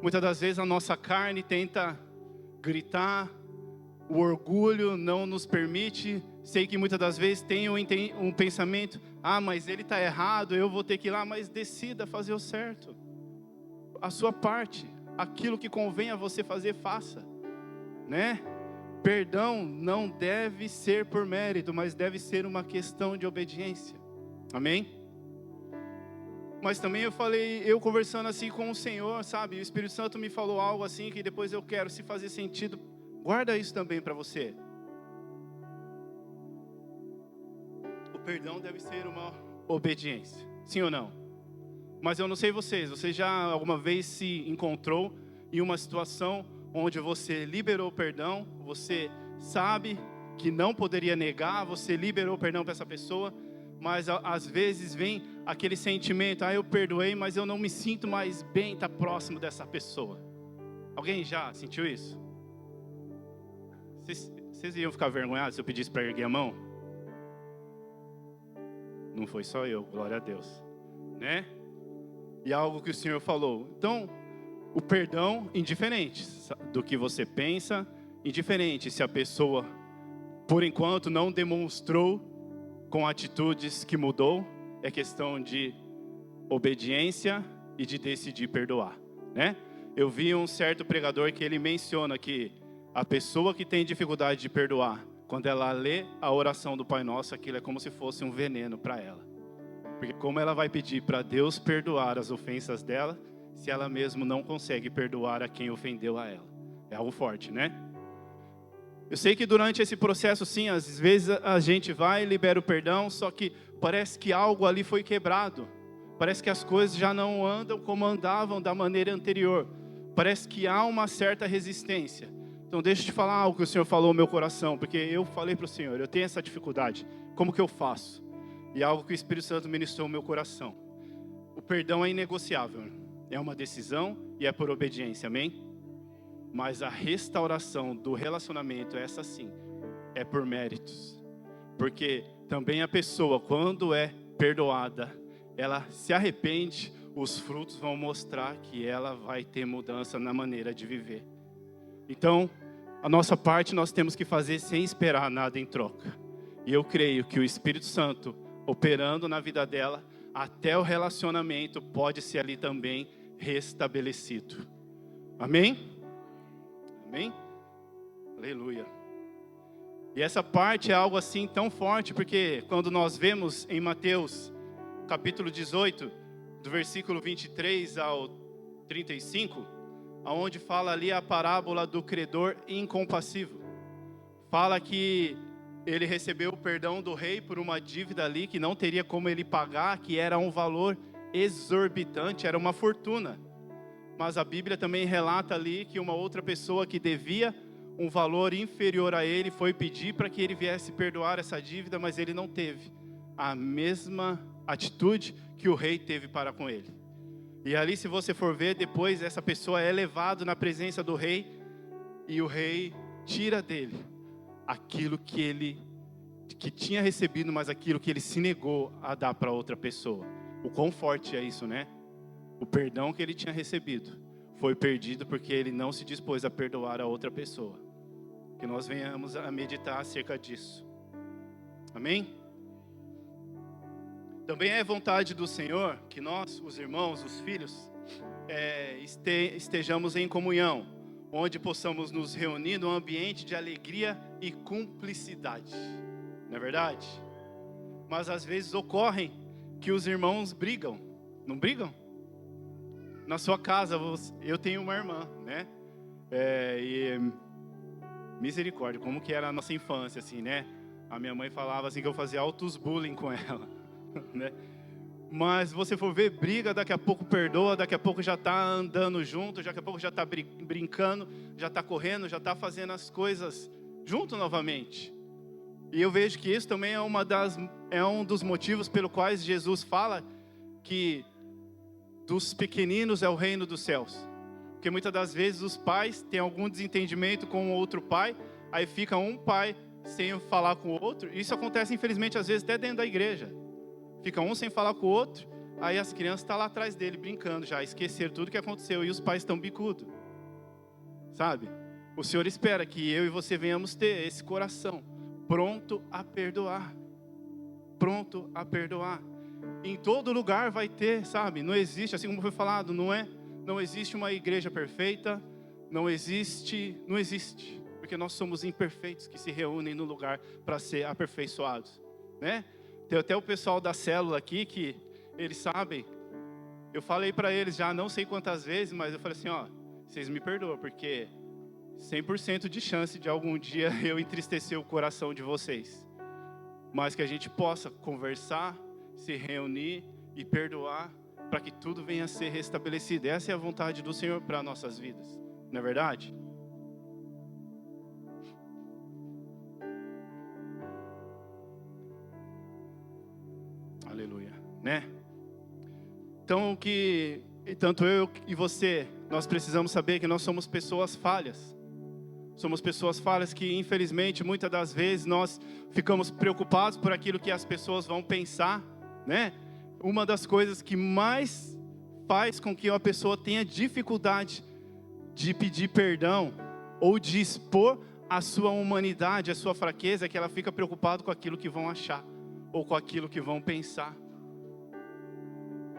muitas das vezes a nossa carne tenta gritar, o orgulho não nos permite. Sei que muitas das vezes tem um pensamento, mas ele está errado, eu vou ter que ir lá. Mas decida fazer o certo, a sua parte, aquilo que convém a você fazer, faça, né? Perdão não deve ser por mérito, mas deve ser uma questão de obediência. Amém? Mas também eu conversando assim com o Senhor, sabe? O Espírito Santo me falou algo assim que depois eu quero, se fazer sentido, guarda isso também para você. O perdão deve ser uma obediência, sim ou não? Mas eu não sei você já alguma vez se encontrou em uma situação onde você liberou o perdão, você sabe que não poderia negar, você liberou o perdão para essa pessoa, mas às vezes vem aquele sentimento, eu perdoei, mas eu não me sinto mais bem estar próximo dessa pessoa. Alguém já sentiu isso? Vocês iam ficar vergonhados se eu pedisse para erguer a mão? Não foi só eu, glória a Deus, né? E algo que o Senhor falou. Então, o perdão, indiferente do que você pensa, indiferente se a pessoa, por enquanto, não demonstrou com atitudes que mudou, é questão de obediência e de decidir perdoar, né? Eu vi um certo pregador que ele menciona que a pessoa que tem dificuldade de perdoar, quando ela lê a oração do Pai Nosso, aquilo é como se fosse um veneno para ela. Porque como ela vai pedir para Deus perdoar as ofensas dela, se ela mesma não consegue perdoar a quem ofendeu a ela? É algo forte, né? Eu sei que durante esse processo, sim, às vezes a gente vai e libera o perdão, só que parece que algo ali foi quebrado. Parece que as coisas já não andam como andavam da maneira anterior. Parece que há uma certa resistência. Então deixa eu te falar algo que o Senhor falou no meu coração, porque eu falei para o Senhor, eu tenho essa dificuldade, como que eu faço? E algo que o Espírito Santo ministrou no meu coração. O perdão é inegociável, é uma decisão e é por obediência, amém? Mas a restauração do relacionamento, essa sim, é por méritos. Porque também a pessoa, quando é perdoada, ela se arrepende, os frutos vão mostrar que ela vai ter mudança na maneira de viver. Então, a nossa parte nós temos que fazer sem esperar nada em troca. E eu creio que o Espírito Santo, operando na vida dela, até o relacionamento pode ser ali também restabelecido. Amém? Amém? Aleluia. E essa parte é algo assim tão forte, porque quando nós vemos em Mateus, capítulo 18, do versículo 23 ao 35, onde fala ali a parábola do credor incompassivo. Fala que ele recebeu o perdão do rei por uma dívida ali que não teria como ele pagar, que era um valor exorbitante, era uma fortuna. Mas a Bíblia também relata ali que uma outra pessoa que devia um valor inferior a ele foi pedir para que ele viesse perdoar essa dívida, mas ele não teve a mesma atitude que o rei teve para com ele. E ali, se você for ver, depois essa pessoa é levada na presença do rei e o rei tira dele aquilo que tinha recebido, mas aquilo que ele se negou a dar para outra pessoa. O quão forte é isso, né? O perdão que ele tinha recebido foi perdido porque ele não se dispôs a perdoar a outra pessoa. Que nós venhamos a meditar acerca disso. Amém? Também é vontade do Senhor que nós, os irmãos, os filhos, estejamos em comunhão, onde possamos nos reunir num ambiente de alegria e cumplicidade. Não é verdade? Mas às vezes ocorrem que os irmãos brigam. Não brigam? Na sua casa, eu tenho uma irmã, né? Misericórdia, como que era a nossa infância, assim, né? A minha mãe falava assim que eu fazia altos bullying com ela, né? Mas se você for ver, briga, daqui a pouco perdoa, daqui a pouco já está andando junto, daqui a pouco já está brincando, já está correndo, já está fazendo as coisas junto novamente. E eu vejo que isso também é um dos motivos pelo quais Jesus fala que dos pequeninos é o reino dos céus. Porque muitas das vezes os pais têm algum desentendimento com o outro pai, aí fica um pai sem falar com o outro. Isso acontece, infelizmente, às vezes até dentro da igreja. Fica um sem falar com o outro, aí as crianças estão lá atrás dele brincando já, esqueceram tudo que aconteceu e os pais estão bicudos. Sabe? O Senhor espera que eu e você venhamos ter esse coração pronto a perdoar. Pronto a perdoar. Em todo lugar vai ter, sabe? Não existe, assim como foi falado, não existe uma igreja perfeita, não existe, porque nós somos imperfeitos que se reúnem no lugar para ser aperfeiçoados, né? Tem até o pessoal da célula aqui que eles sabem. Eu falei para eles já não sei quantas vezes, mas eu falei assim, vocês me perdoam, porque 100% de chance de algum dia eu entristecer o coração de vocês. Mas que a gente possa conversar, se reunir e perdoar, para que tudo venha a ser restabelecido. Essa é a vontade do Senhor para nossas vidas, não é verdade? Aleluia, né? Então, tanto eu e você, nós precisamos saber que nós somos pessoas falhas. Somos pessoas falhas que, infelizmente, muitas das vezes nós ficamos preocupados por aquilo que as pessoas vão pensar, né? Uma das coisas que mais faz com que uma pessoa tenha dificuldade de pedir perdão ou de expor a sua humanidade, a sua fraqueza, é que ela fica preocupada com aquilo que vão achar ou com aquilo que vão pensar.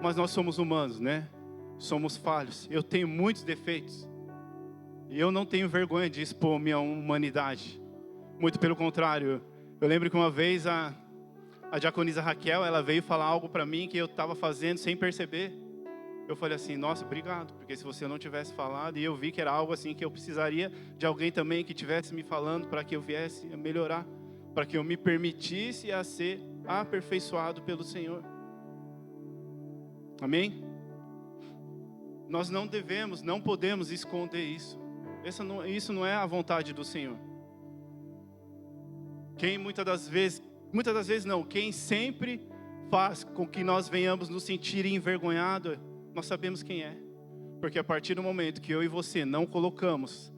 Mas nós somos humanos, né? Somos falhos. Eu tenho muitos defeitos. E eu não tenho vergonha de expor minha humanidade. Muito pelo contrário. Eu lembro que uma vez a diaconisa Raquel, ela veio falar algo para mim que eu estava fazendo sem perceber. Eu falei assim, nossa, obrigado. Porque se você não tivesse falado, e eu vi que era algo assim que eu precisaria de alguém também que tivesse me falando para que eu viesse a melhorar. Para que eu me permitisse a ser aperfeiçoado pelo Senhor. Amém? Nós não devemos, não podemos esconder isso. Isso não é a vontade do Senhor. Quem muitas das vezes não, quem sempre faz com que nós venhamos nos sentir envergonhados, nós sabemos quem é. Porque a partir do momento que eu e você não colocamos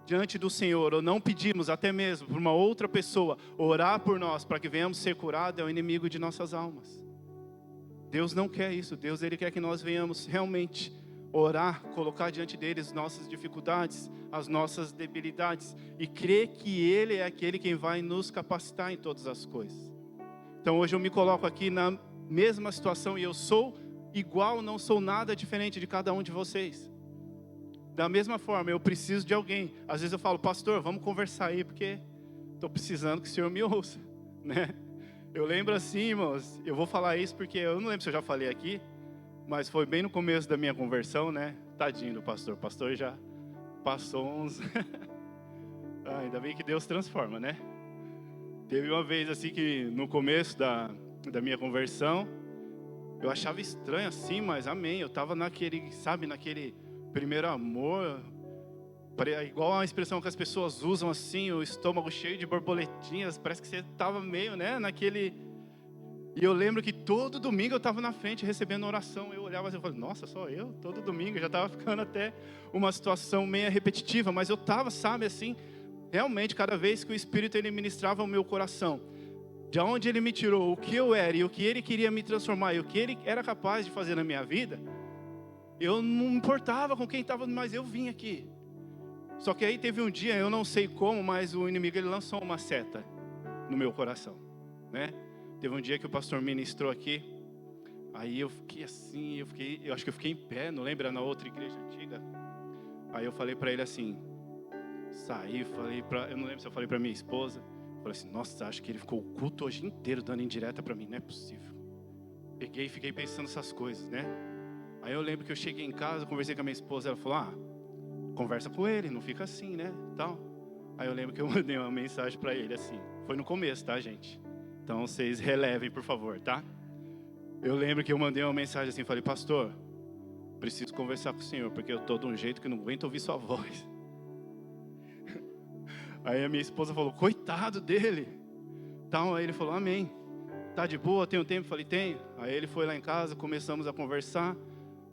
diante do Senhor, ou não pedimos até mesmo para uma outra pessoa orar por nós, para que venhamos ser curados, é o inimigo de nossas almas. Deus não quer isso. Deus, Ele quer que nós venhamos realmente orar, colocar diante dele as nossas dificuldades, as nossas debilidades, e crer que Ele é aquele quem vai nos capacitar em todas as coisas. Então hoje eu me coloco aqui na mesma situação, e eu sou igual, não sou nada diferente de cada um de vocês. Da mesma forma, eu preciso de alguém. Às vezes eu falo, pastor, vamos conversar aí, porque estou precisando que o Senhor me ouça, né? Eu lembro assim, irmãos, eu vou falar isso porque eu não lembro se eu já falei aqui, mas foi bem no começo da minha conversão, né? Tadinho do pastor. O pastor já passou uns... ainda bem que Deus transforma, né? Teve uma vez assim que no começo da minha conversão, eu achava estranho assim, mas amém. Eu estava naquele, sabe, naquele primeiro amor, igual a expressão que as pessoas usam assim, o estômago cheio de borboletinhas, parece que você estava meio, né, naquele... E eu lembro que todo domingo eu estava na frente recebendo oração. Eu olhava assim e falei, nossa, só eu? Todo domingo, já estava ficando até uma situação meio repetitiva, mas eu estava, sabe, assim, realmente cada vez que o Espírito ele ministrava o meu coração, de onde Ele me tirou, o que eu era e o que Ele queria me transformar e o que Ele era capaz de fazer na minha vida, eu não importava com quem estava, mas eu vim aqui. Só que aí teve um dia, eu não sei como, mas o inimigo ele lançou uma seta no meu coração, né? Teve um dia que o pastor ministrou aqui, aí eu fiquei assim, eu acho que eu fiquei em pé, não lembra, na outra igreja antiga. Aí eu falei para ele assim, eu não lembro se eu falei para minha esposa, eu falei assim, nossa, acho que ele ficou o culto hoje inteiro dando indireta para mim, não é possível. Peguei e fiquei pensando essas coisas, né? Aí eu lembro que eu cheguei em casa, conversei com a minha esposa, ela falou, conversa com ele, não fica assim, né, tal. Aí eu lembro que eu mandei uma mensagem para ele assim, foi no começo, tá, gente? Então vocês relevem, por favor, tá? Eu lembro que eu mandei uma mensagem assim, falei, pastor, preciso conversar com o senhor, porque eu tô de um jeito que não aguento ouvir sua voz. Aí a minha esposa falou, coitado dele. Então, aí ele falou, amém. Tá de boa, tem um tempo? Eu falei, tenho. Aí ele foi lá em casa, começamos a conversar.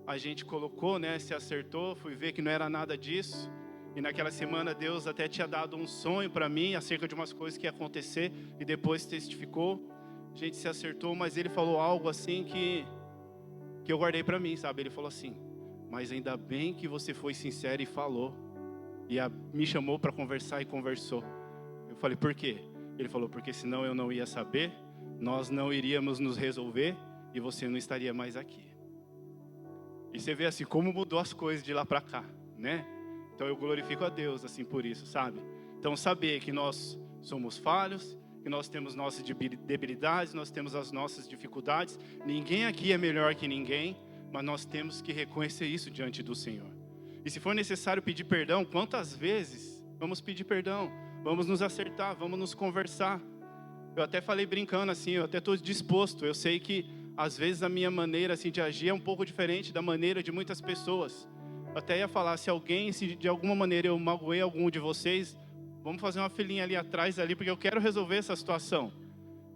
A gente colocou, né, se acertou, fui ver que não era nada disso. E naquela semana Deus até tinha dado um sonho para mim acerca de umas coisas que ia acontecer e depois testificou. A gente se acertou, mas ele falou algo assim que eu guardei para mim, sabe? Ele falou assim, mas ainda bem que você foi sincero e falou. E me chamou para conversar e conversou. Eu falei, por quê? Ele falou, porque senão eu não ia saber, nós não iríamos nos resolver e você não estaria mais aqui. E você vê assim, como mudou as coisas de lá para cá, né? Então eu glorifico a Deus assim por isso, sabe? Então saber que nós somos falhos, que nós temos nossas debilidades, nós temos as nossas dificuldades. Ninguém aqui é melhor que ninguém, mas nós temos que reconhecer isso diante do Senhor. E se for necessário pedir perdão, quantas vezes vamos pedir perdão? Vamos nos acertar, vamos nos conversar. Eu até falei brincando assim, eu até estou disposto. Eu sei que às vezes a minha maneira assim, de agir é um pouco diferente da maneira de muitas pessoas. Eu até ia falar, se de alguma maneira eu magoei algum de vocês, vamos fazer uma filinha ali atrás, ali, porque eu quero resolver essa situação.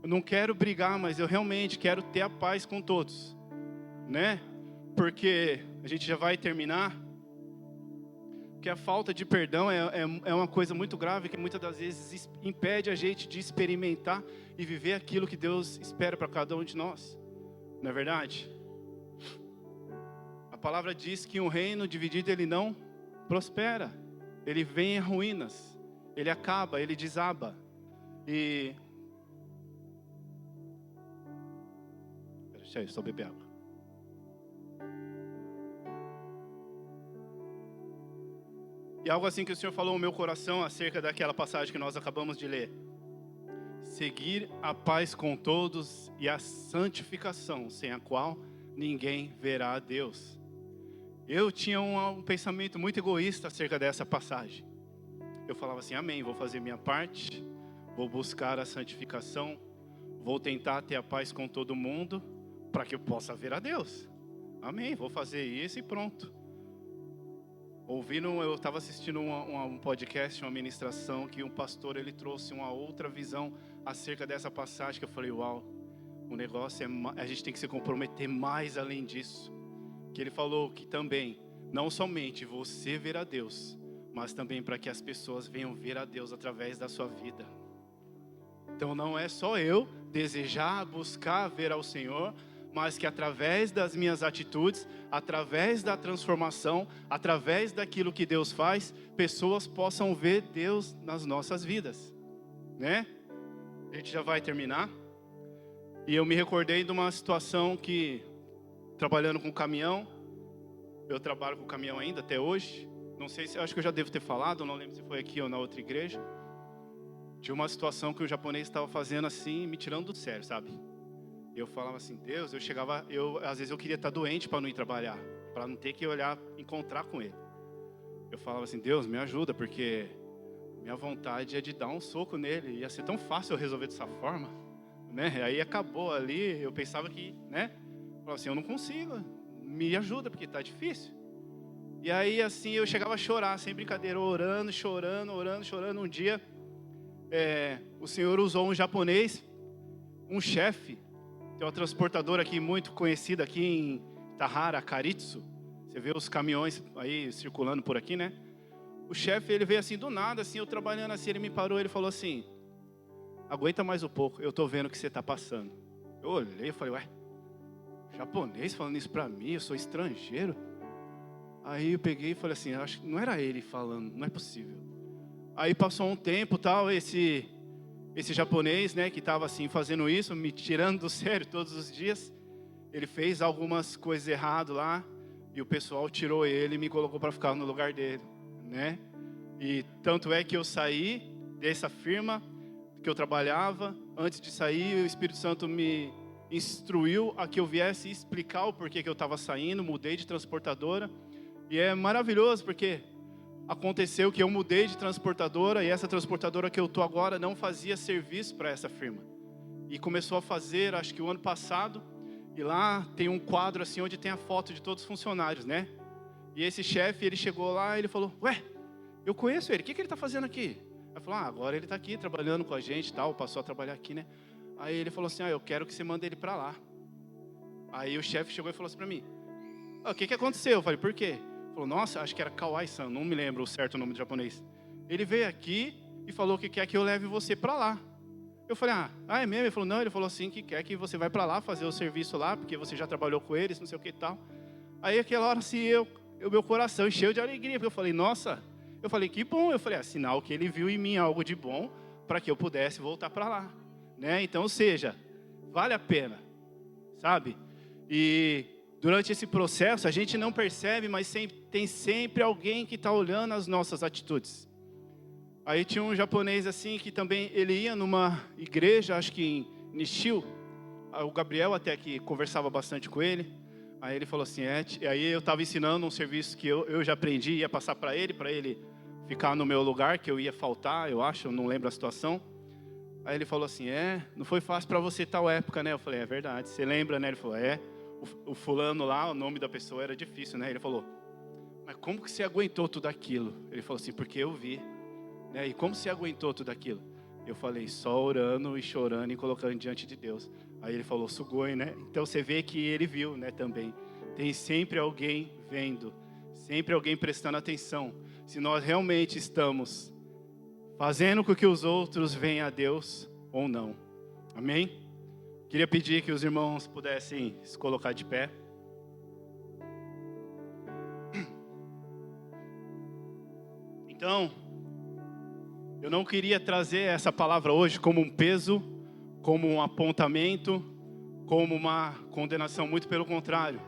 Eu não quero brigar, mas eu realmente quero ter a paz com todos, né? Porque a gente já vai terminar. Porque a falta de perdão é uma coisa muito grave que muitas das vezes impede a gente de experimentar e viver aquilo que Deus espera para cada um de nós. Não é verdade? A palavra diz que um reino dividido ele não prospera. Ele vem em ruínas. Ele acaba, ele desaba. E... Deixa eu só beber água. E algo assim que o Senhor falou no meu coração acerca daquela passagem que nós acabamos de ler. Seguir a paz com todos e a santificação, sem a qual ninguém verá a Deus. Eu tinha um pensamento muito egoísta acerca dessa passagem. Eu falava assim, amém, vou fazer minha parte, vou buscar a santificação, vou tentar ter a paz com todo mundo, para que eu possa ver a Deus. Amém, vou fazer isso e pronto. Eu estava assistindo um podcast, uma ministração, que um pastor ele trouxe uma outra visão acerca dessa passagem, que eu falei, uau, o negócio a gente tem que se comprometer mais além disso. Que ele falou que também, não somente você ver a Deus, mas também para que as pessoas venham ver a Deus através da sua vida. Então não é só eu desejar, buscar ver ao Senhor, mas que através das minhas atitudes, através da transformação, através daquilo que Deus faz, pessoas possam ver Deus nas nossas vidas, né? A gente já vai terminar. E eu me recordei de uma situação que, trabalhando com caminhão, eu trabalho com caminhão ainda até hoje, não sei se, acho que eu já devo ter falado, não lembro se foi aqui ou na outra igreja, de uma situação que o japonês estava fazendo assim, me tirando do sério, sabe? Eu falava assim, Deus, às vezes eu queria estar doente para não ir trabalhar, para não ter que encontrar com ele. Eu falava assim, Deus, me ajuda, porque minha vontade é de dar um soco nele, ia ser tão fácil eu resolver dessa forma, né? Aí acabou ali, eu pensava que, né? Eu falava assim, eu não consigo, me ajuda, porque está difícil. E aí assim, eu chegava a chorar, sem brincadeira, orando, chorando. Um dia, o Senhor usou um japonês, um chefe. Tem uma transportadora aqui muito conhecida aqui em Tahara, Karitsu. Você vê os caminhões aí circulando por aqui, né? O chefe, ele veio assim do nada, assim, eu trabalhando assim, ele me parou, ele falou assim, aguenta mais um pouco, eu tô vendo o que você está passando. Eu olhei e falei, ué, japonês falando isso pra mim, eu sou estrangeiro. Aí eu peguei e falei assim, acho que não era ele falando, não é possível. Aí passou um tempo, tal, esse japonês, né, que estava assim fazendo isso, me tirando do sério todos os dias, ele fez algumas coisas erradas lá, e o pessoal tirou ele e me colocou para ficar no lugar dele, né? E tanto é que eu saí dessa firma que eu trabalhava. Antes de sair, o Espírito Santo me instruiu a que eu viesse explicar o porquê que eu estava saindo, mudei de transportadora. E é maravilhoso porque aconteceu que eu mudei de transportadora e essa transportadora que eu estou agora não fazia serviço para essa firma. E começou a fazer, acho que o ano passado, e lá tem um quadro assim onde tem a foto de todos os funcionários, né? E esse chefe, ele chegou lá e ele falou, ué, eu conheço ele, o que ele está fazendo aqui? Aí falou, agora ele está aqui trabalhando com a gente e tal, passou a trabalhar aqui, né? Aí ele falou assim, eu quero que você mande ele para lá. Aí o chefe chegou e falou assim para mim, o que aconteceu? Eu falei, por quê? Ele falou, nossa, acho que era Kawai-san, não me lembro o certo nome do japonês. Ele veio aqui e falou que quer que eu leve você para lá. Eu falei, é mesmo? Ele falou, não, ele falou assim que quer que você vai para lá fazer o serviço lá, porque você já trabalhou com eles, não sei o que e tal. Aí aquela hora assim, meu coração encheu de alegria, porque eu falei, nossa, eu falei, que bom. Eu falei, sinal que ele viu em mim algo de bom para que eu pudesse voltar para lá, né? Então, ou seja, vale a pena, sabe? E durante esse processo, a gente não percebe, mas tem sempre alguém que está olhando as nossas atitudes. Aí tinha um japonês assim, que também, ele ia numa igreja, acho que em Nishio, o Gabriel até que conversava bastante com ele. Aí ele falou assim, aí eu estava ensinando um serviço que eu já aprendi, ia passar para ele ficar no meu lugar, que eu ia faltar, eu acho, eu não lembro a situação. Aí ele falou assim, não foi fácil para você tal época, né? Eu falei, é verdade, você lembra, né? Ele falou, o fulano lá, o nome da pessoa era difícil, né? Ele falou, mas como que você aguentou tudo aquilo? Ele falou assim, porque eu vi, né? E como você aguentou tudo aquilo? Eu falei, só orando e chorando e colocando diante de Deus. Aí ele falou, sugoi, né? Então você vê que ele viu, né, também. Tem sempre alguém vendo, sempre alguém prestando atenção. Se nós realmente estamos fazendo com que os outros venham a Deus ou não. Amém? Queria pedir que os irmãos pudessem se colocar de pé. Então, eu não queria trazer essa palavra hoje como um peso, como um apontamento, como uma condenação, muito pelo contrário,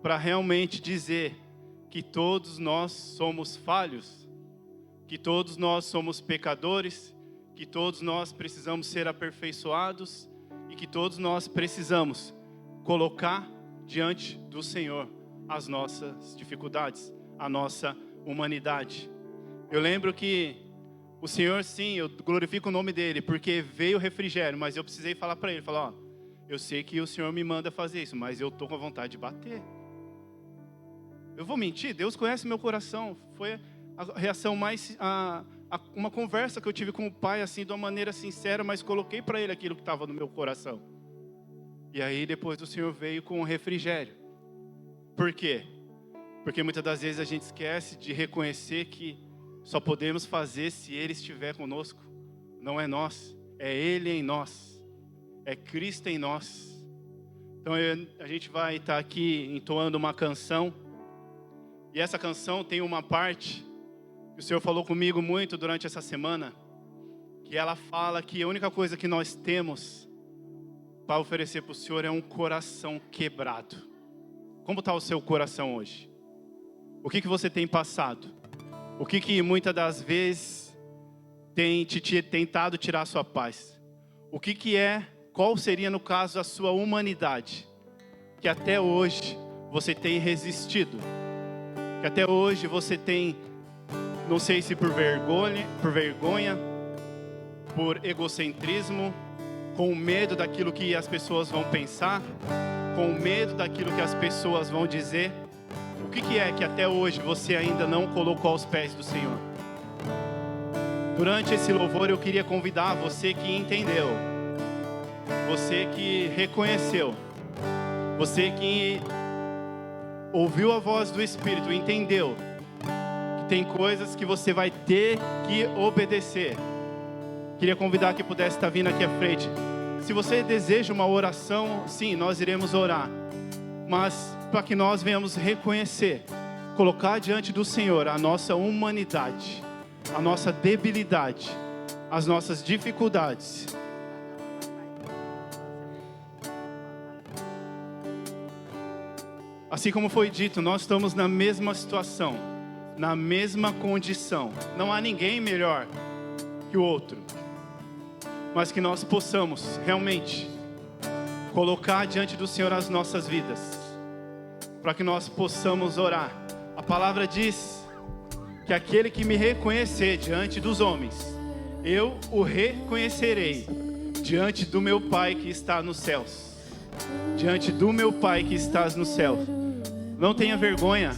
para realmente dizer que todos nós somos falhos, que todos nós somos pecadores, que todos nós precisamos ser aperfeiçoados e que todos nós precisamos colocar diante do Senhor as nossas dificuldades, a nossa humanidade. Eu lembro que o Senhor, sim, eu glorifico o nome dele, porque veio o refrigério, mas eu precisei falar para ele, falar, ó, eu sei que o Senhor me manda fazer isso, mas eu estou com a vontade de bater. Eu vou mentir? Deus conhece meu coração. Foi a reação mais, uma conversa que eu tive com o pai, assim, de uma maneira sincera, mas coloquei para ele aquilo que estava no meu coração. E aí depois o Senhor veio com o refrigério. Por quê? Porque muitas das vezes a gente esquece de reconhecer que só podemos fazer se Ele estiver conosco. Não é nós, é Ele em nós, é Cristo em nós. Então a gente vai estar aqui entoando uma canção. E essa canção tem uma parte que o Senhor falou comigo muito durante essa semana, que ela fala que a única coisa que nós temos para oferecer para o Senhor é um coração quebrado. Como está o seu coração hoje? O que você tem passado? O que muitas das vezes tem te tentado tirar a sua paz? Qual seria no caso a sua humanidade? Que até hoje você tem resistido. Que até hoje você tem, não sei se por vergonha, por egocentrismo, com medo daquilo que as pessoas vão pensar, com medo daquilo que as pessoas vão dizer. O que é que até hoje você ainda não colocou aos pés do Senhor? Durante esse louvor eu queria convidar você que entendeu, você que reconheceu, você que ouviu a voz do Espírito, entendeu que tem coisas que você vai ter que obedecer. Queria convidar que pudesse estar vindo aqui à frente. Se você deseja uma oração, sim, nós iremos orar. Mas para que nós venhamos reconhecer, colocar diante do Senhor a nossa humanidade, a nossa debilidade, as nossas dificuldades. Assim como foi dito, nós estamos na mesma situação, na mesma condição. Não há ninguém melhor que o outro. Mas que nós possamos realmente colocar diante do Senhor as nossas vidas, para que nós possamos orar. A palavra diz que aquele que me reconhecer diante dos homens, eu o reconhecerei diante do meu Pai que está nos céus. Diante do meu Pai que estás no céu. Não tenha vergonha.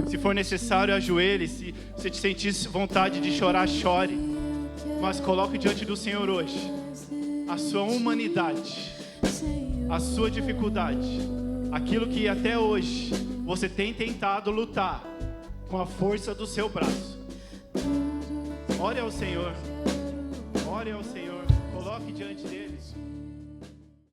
Se for necessário, ajoelhe. Se você te sentir vontade de chorar, chore. Mas coloque diante do Senhor hoje a sua humanidade, a sua dificuldade, aquilo que até hoje você tem tentado lutar com a força do seu braço. Ore ao Senhor, coloque diante dele.